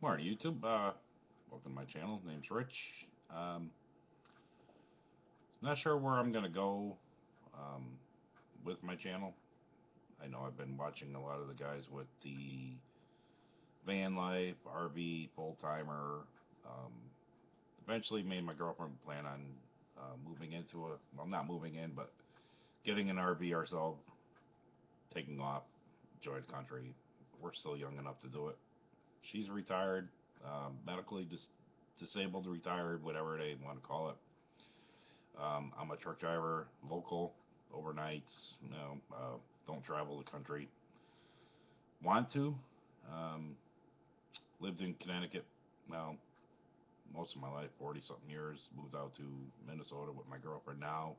Morning, YouTube. Welcome to my channel. Name's Rich. Um, Not sure where I'm gonna go um, with my channel. I know I've been watching a lot of the guys with the van life, RV, full timer. Um, Eventually, me and my girlfriend plan on moving into not moving in, but getting an RV ourselves, taking off, enjoy the country. We're still young enough to do it. She's retired, medically disabled, retired, whatever they want to call it. I'm a truck driver, local, overnights. Don't travel the country. Want to? Um, Lived in Connecticut. Well, most of my life, 40 something years. Moved out to Minnesota with my girlfriend now.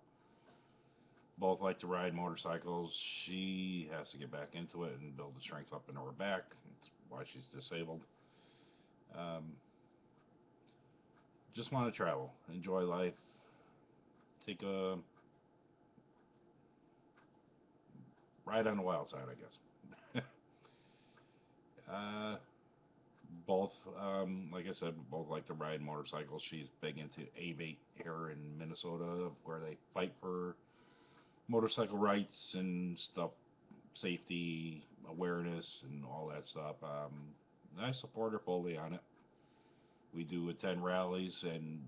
Both like to ride motorcycles. She has to get back into it and build the strength up into her back. That's why she's disabled. Um, just want to travel, enjoy life, take a ride on the wild side, I guess. uh, Both, like I said, both like to ride motorcycles. She's big into ABATE here in Minnesota, where they fight for motorcycle rights and stuff, safety awareness, and all that stuff. I support her fully on it. We do attend rallies, and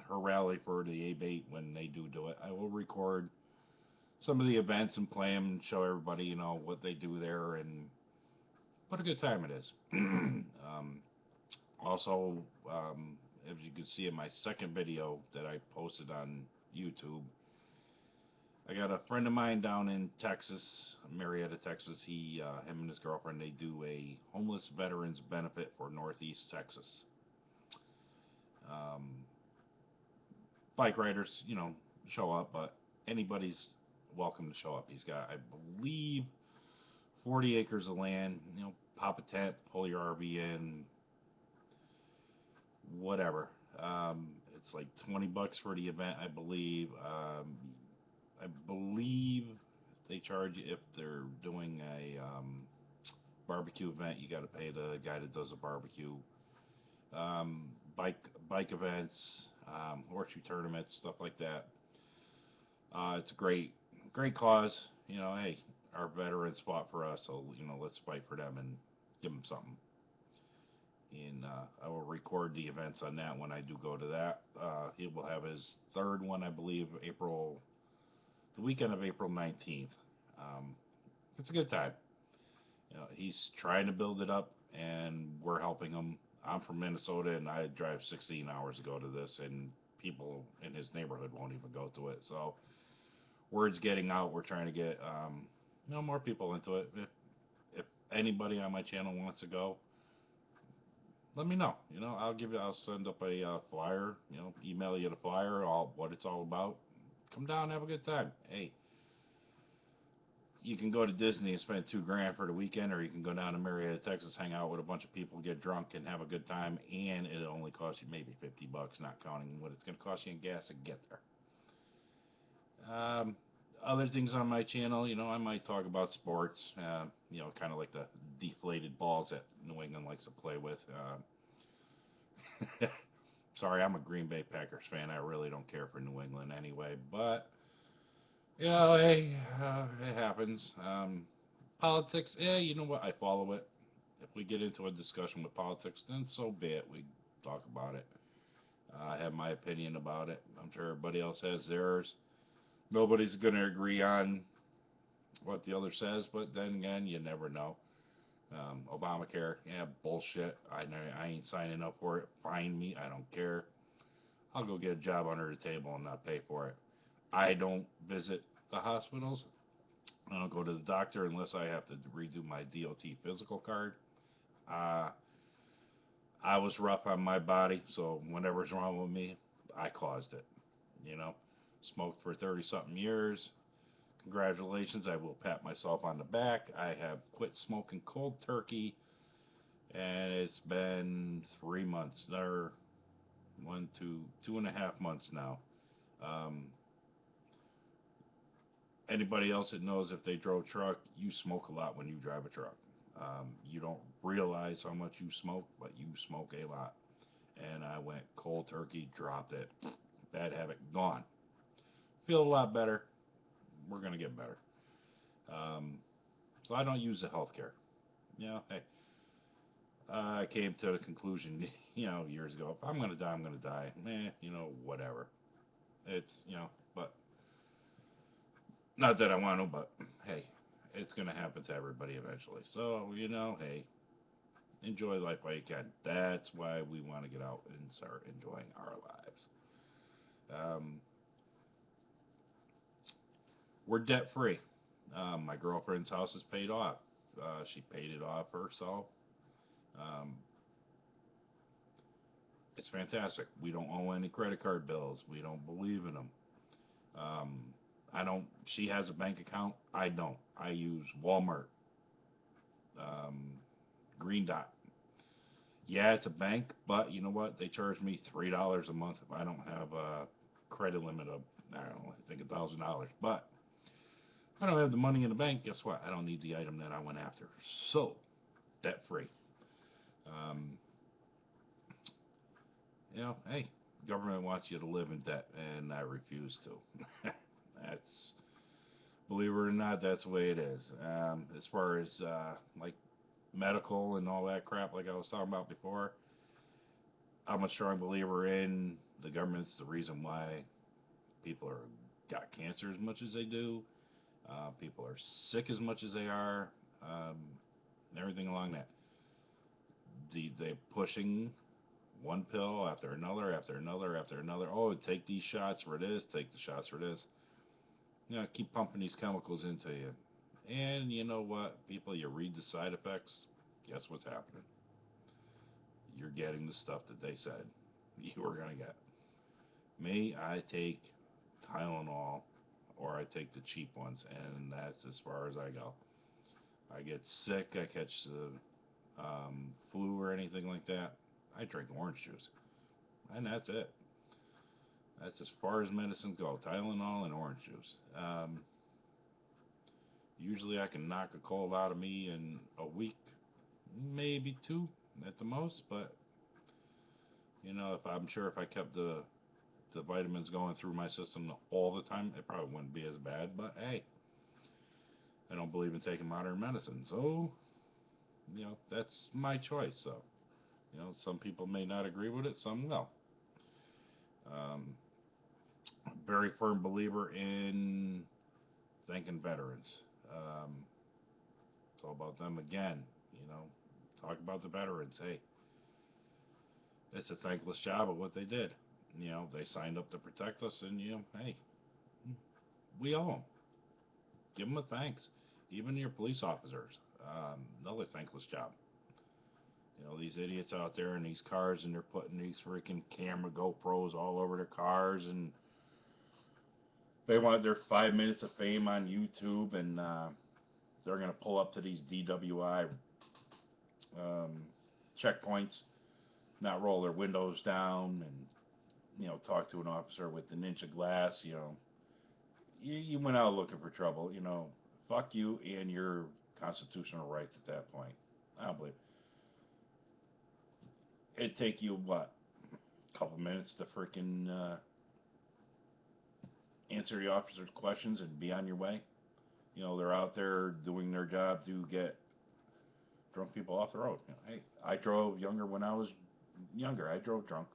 her rally for the ABATE, when they do it, I will record some of the events and play them, and show everybody, what they do there, and what a good time it is. Also, as you can see in my second video that I posted on YouTube, I got a friend of mine down in Texas, Marietta, Texas. Him and his girlfriend, they do a homeless veterans benefit for Northeast Texas. Um, Bike riders, show up, but anybody's welcome to show up. He's got, I believe, 40 acres of land. Pop a tent, pull your RV in, whatever. It's like $20 for the event, I believe. I believe they charge you if they're doing a barbecue event. You got to pay the guy that does the barbecue. Bike events, horseshoe tournaments, stuff like that. It's a great cause. Hey, our veterans fought for us, so let's fight for them and give them something. And I will record the events on that when I do go to that. He will have his third one, I believe, the weekend of April 19th. Um, it's a good time. He's trying to build it up, and we're helping him. I'm from Minnesota, and I drive 16 hours to go to this, and people in his neighborhood won't even go to it. So word's getting out. We're trying to get more people into it. If anybody on my channel wants to go, let me know. I'll send up a flyer. Email you the flyer, all what it's all about. Come down, have a good time. Hey, you can go to Disney and spend $2 grand for the weekend, or you can go down to Marietta, Texas, hang out with a bunch of people, get drunk, and have a good time. And it only costs you maybe $50, not counting what it's going to cost you in gas to get there. Other things on my channel, I might talk about sports. Kind of like the deflated balls that New England likes to play with. Sorry, I'm a Green Bay Packers fan. I really don't care for New England anyway, but hey, it happens. Politics, you know what? I follow it. If we get into a discussion with politics, then so be it. We talk about it. I have my opinion about it. I'm sure everybody else has theirs. Nobody's going to agree on what the other says, but then again, you never know. Obamacare, yeah, bullshit. I ain't signing up for it. Find me. I don't care. I'll go get a job under the table and not pay for it. I don't visit the hospitals. I don't go to the doctor unless I have to redo my DOT physical card. Uh, I was rough on my body, so whatever's wrong with me, I caused it. You know, Smoked for 30 something years. Congratulations, I will pat myself on the back. I have quit smoking cold turkey, and it's been 3 months, or 2.5 months now. Um, Anybody else that knows, if they drove truck, you smoke a lot when you drive a truck. You don't realize how much you smoke, but you smoke a lot. And I went cold turkey, dropped it. Bad habit, gone. Feel a lot better. We're going to get better. Um, so I don't use the healthcare. Hey, I came to the conclusion, years ago, if I'm going to die, I'm going to die. Whatever. It's, but not that I want to, but hey, it's going to happen to everybody eventually. So, hey, enjoy life while you can. That's why we want to get out and start enjoying our lives. Um, we're debt free. My girlfriend's house is paid off. She paid it off herself. Um, it's fantastic. We don't owe any credit card bills. We don't believe in them. Um, I don't. She has a bank account. I don't. I use Walmart, um, Green Dot. Yeah, it's a bank, but you know what? They charge me $3 a month if I don't have a credit limit of, I don't know, I think $1,000. But if I don't have the money in the bank, guess what? I don't need the item that I went after. So debt free. Um, hey, government wants you to live in debt, and I refuse to. That's, believe it or not, that's the way it is. As far as like medical and all that crap, like I was talking about before, I'm a strong believer in the government's the reason why people are got cancer as much as they do. People are sick as much as they are, and everything along that. They pushing one pill after another, after another, after another. Oh, take these shots for this, take the shots for this. Keep pumping these chemicals into you. And you know what, people, you read the side effects. Guess what's happening? You're getting the stuff that they said you were gonna get. Me, I take Tylenol, or I take the cheap ones, and that's as far as I go. I get sick, I catch the flu or anything like that, I drink orange juice, and that's it. That's as far as medicine go. Tylenol and orange juice. Usually, I can knock a cold out of me in a week, maybe two at the most. But if I'm sure if I kept the vitamins going through my system all the time, it probably wouldn't be as bad. But hey, I don't believe in taking modern medicine, so that's my choice. So some people may not agree with it, some will. Um, very firm believer in thanking veterans. Um, it's all about them again. You know, talk about the veterans. Hey, it's a thankless job of what they did. They signed up to protect us, and hey, we owe them. Give them a thanks. Even your police officers, another thankless job. These idiots out there in these cars, and they're putting these freaking camera GoPros all over their cars, and they want their 5 minutes of fame on YouTube, and they're gonna pull up to these DWI checkpoints, not roll their windows down, and talk to an officer with the ninja glass. You went out looking for trouble. Fuck you and your constitutional rights at that point. I don't believe it'd take you what, a couple minutes to freaking answer the officer's questions and be on your way. They're out there doing their job to get drunk people off the road. Hey, I drove younger when I was younger. I drove drunk.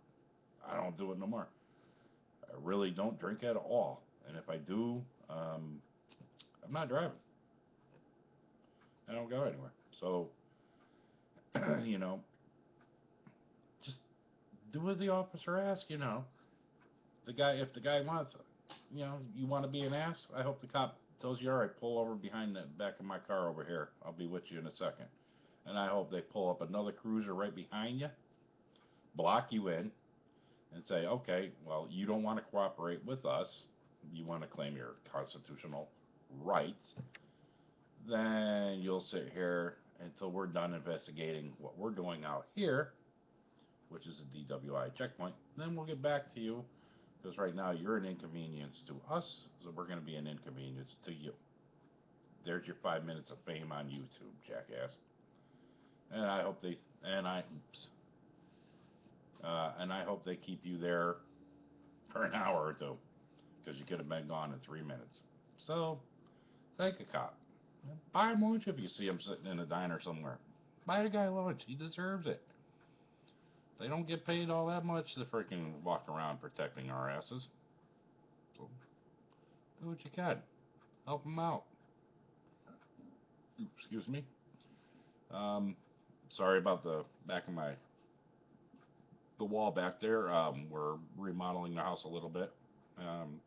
I don't do it no more. I really don't drink at all. And if I do, I'm not driving. I don't go anywhere. So, you know, just do as the officer asks. If the guy wants, you want to be an ass. I hope the cop tells you, all right, pull over behind the back of my car over here. I'll be with you in a second. And I hope they pull up another cruiser right behind you, block you in, and say, okay, well, you don't want to cooperate with us. You want to claim your constitutional rights. Then you'll sit here until we're done investigating what we're doing out here, which is a DWI checkpoint. Then we'll get back to you, because right now you're an inconvenience to us, so we're going to be an inconvenience to you. There's your 5 minutes of fame on YouTube, jackass. And I hope they and I oops, and I hope they keep you there for an hour or two because you could have been gone in 3 minutes. So thank a cop. Buy him lunch if you see him sitting in a diner somewhere. Buy the guy lunch. He deserves it. They don't get paid all that much to freaking walk around protecting our asses. So do what you can. Help them out. Excuse me. Um, sorry about the back of the wall back there. We're remodeling the house a little bit. Um,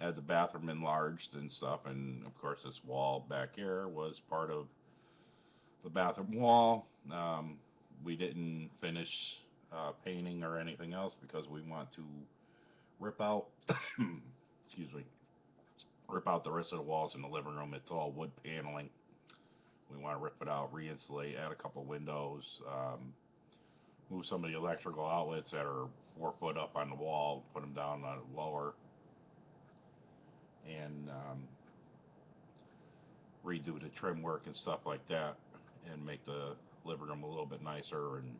had the bathroom enlarged and stuff, and of course this wall back here was part of the bathroom wall. We didn't finish painting or anything else because we want to rip out, excuse me, rip out the rest of the walls in the living room. It's all wood paneling. We want to rip it out, re-insulate, add a couple windows, move some of the electrical outlets that are 4 foot up on the wall, put them down lower, and redo the trim work and stuff like that, and make the living room a little bit nicer and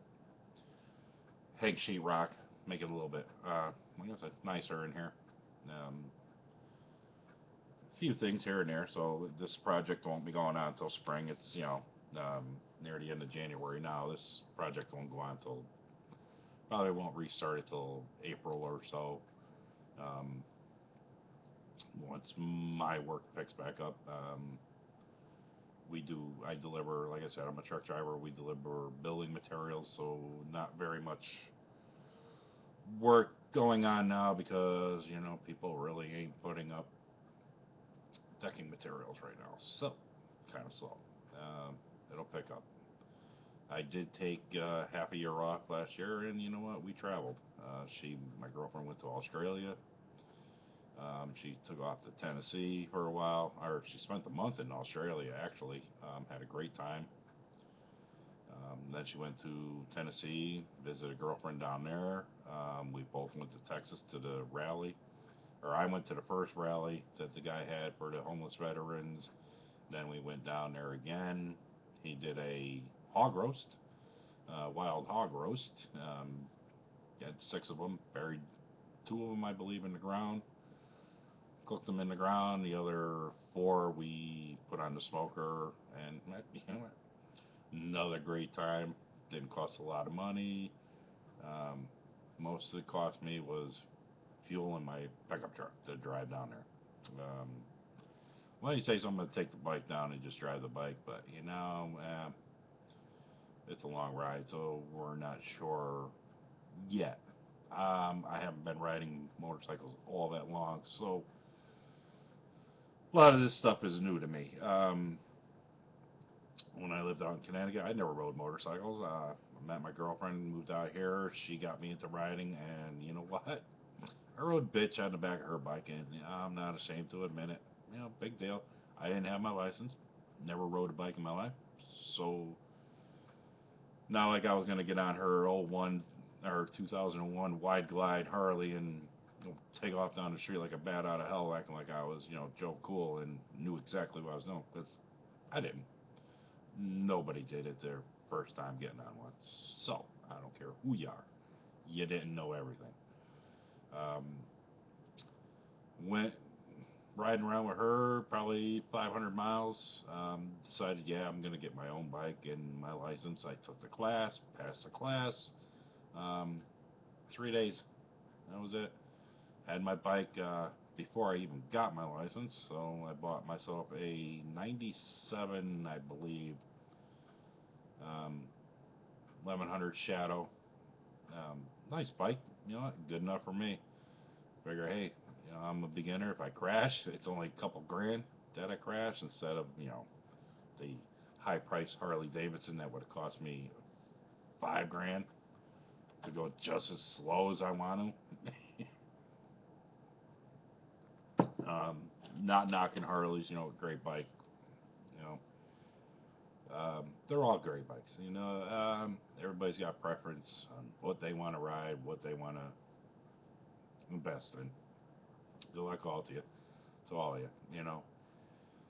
hang sheetrock, make it a little bit, like I said, nicer in here. A few things here and there, so this project won't be going on until spring. It's near the end of January now. This project won't go on until probably won't restart it till April or so. Um, Once my work picks back up, I deliver, like I said, I'm a truck driver. We deliver building materials, so not very much work going on now because, people really ain't putting up decking materials right now. So, kind of slow. It'll pick up. I did take half a year off last year, and you know what? We traveled. My girlfriend went to Australia. She took off to Tennessee for a while, or she spent the month in Australia actually. Had a great time. Then she went to Tennessee, visited a girlfriend down there. We both went to Texas to the rally, or I went to the first rally that the guy had for the homeless veterans. Then we went down there again. He did a hog roast, wild hog roast. Had 6 of them, buried 2 of them, I believe, in the ground. Cooked them in the ground. The other 4 we put on the smoker, and you know what? Another great time. Didn't cost a lot of money. Um, Most of it cost me was fuel in my pickup truck to drive down there. Well, you say so, I'm going to take the bike down and just drive the bike, but it's a long ride, so we're not sure yet. I haven't been riding motorcycles all that long, so a lot of this stuff is new to me. When I lived out in Connecticut, I never rode motorcycles. I met my girlfriend, moved out here. She got me into riding, and you know what? I rode bitch on the back of her bike, and I'm not ashamed to admit it. Big deal. I didn't have my license. Never rode a bike in my life. So, not like I was going to get on her '01 or 2001 Wide Glide Harley and take off down the street like a bat out of hell, acting like I was, Joe Cool and knew exactly what I was doing. Because I didn't. Nobody did it their first time getting on one. So, I don't care who you are. You didn't know everything. Um, Went riding around with her probably 500 miles. Decided, yeah, I'm going to get my own bike and my license. I took the class, passed the class. 3 days. That was it. Had my bike before I even got my license, so I bought myself a '97, I believe, um, 1100 Shadow. Nice bike, good enough for me. Figure, hey, I'm a beginner. If I crash, it's only a couple grand that I crash instead of, the high price Harley Davidson that would have cost me 5 grand to go just as slow as I want to. um, Not knocking Harleys, great bike. You know, they're all great bikes. Everybody's got preference on what they want to ride, what they want to invest in. So I call it to you, to all of you.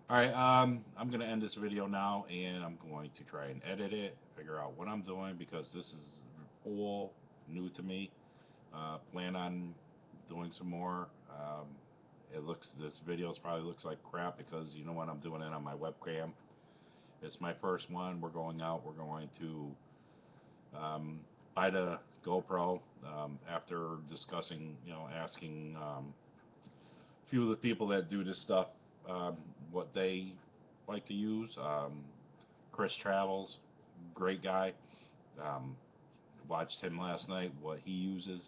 All right, I'm gonna end this video now, and I'm going to try and edit it, figure out what I'm doing because this is all new to me. Plan on doing some more. This videos probably looks like crap because you know what, I'm doing it on my webcam. It's my first one. We're going out. We're going to buy the GoPro after discussing, asking a few of the people that do this stuff what they like to use. Chris Travels, great guy. Um, Watched him last night, what he uses.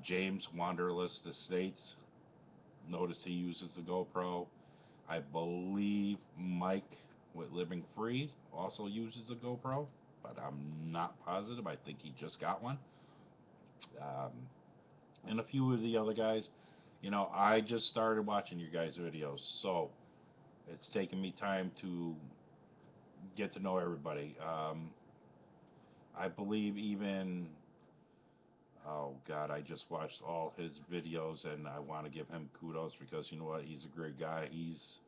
James Wanderlust Estates, noticed he uses the GoPro. I believe Mike with Living Free also uses the GoPro, but I'm not positive. I think he just got one. Um, and a few of the other guys. I just started watching your guys' videos, so it's taken me time to get to know everybody. I believe even, oh God, I just watched all his videos, and I want to give him kudos because you know what? He's a great guy. He's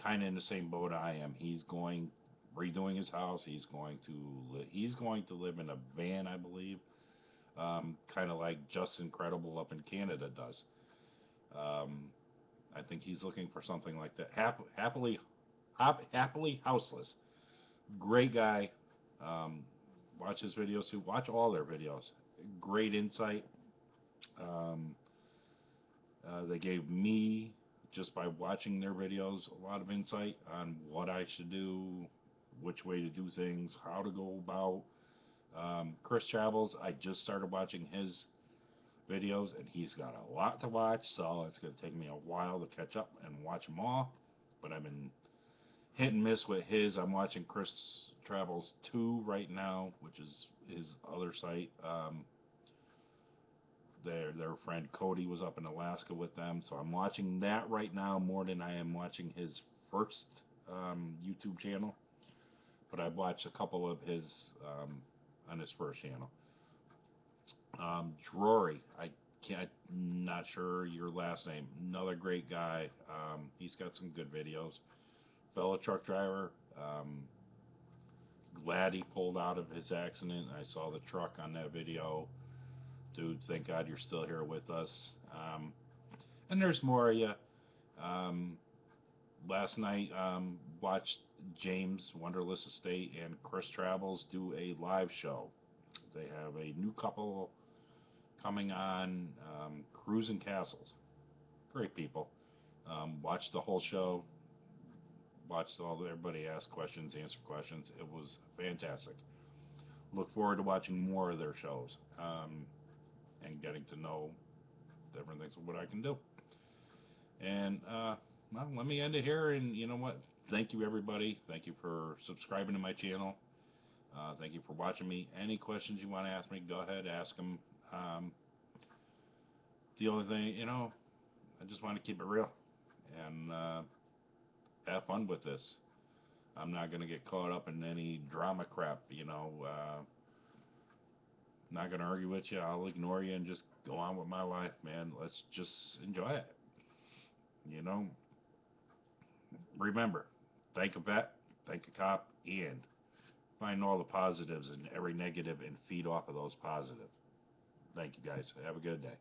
kind of in the same boat I am. He's redoing his house. He's going to live in a van, I believe, kind of like Justin Credible up in Canada does. Um, I think he's looking for something like that. Happily houseless. Great guy. Um, watch his videos too. Watch all their videos. Great insight. Um, they gave me, just by watching their videos, a lot of insight on what I should do, which way to do things, how to go about. Chris Travels, I just started watching his videos, and he's got a lot to watch, so it's going to take me a while to catch up and watch them all. But I've been hit and miss with his. I'm watching Chris Travels 2 right now, which is his other site. Their friend Cody was up in Alaska with them, so I'm watching that right now more than I am watching his first YouTube channel. But I've watched a couple of his on his first channel. Drury, I'm not sure your last name. Another great guy. He's got some good videos. Fellow truck driver. Glad he pulled out of his accident. I saw the truck on that video. Dude, thank God you're still here with us. And there's more of you. Um, Last night, watched James Wonderless Estate and Chris Travels do a live show. They have a new couple coming on, Cruising Castles. Great people. Watched the whole show. Watched everybody ask questions, answer questions. It was fantastic. Look forward to watching more of their shows and getting to know different things of what I can do. And well, let me end it here. And you know what? Thank you, everybody. Thank you for subscribing to my channel. Thank you for watching me. Any questions you want to ask me, go ahead, ask them. The only thing, I just want to keep it real and have fun with this. I'm not going to get caught up in any drama crap, Not going to argue with you. I'll ignore you and just go on with my life, man. Let's just enjoy it. You know, Remember, thank a vet, thank a cop, and find all the positives in every negative and feed off of those positives. Thank you, guys. Have a good day.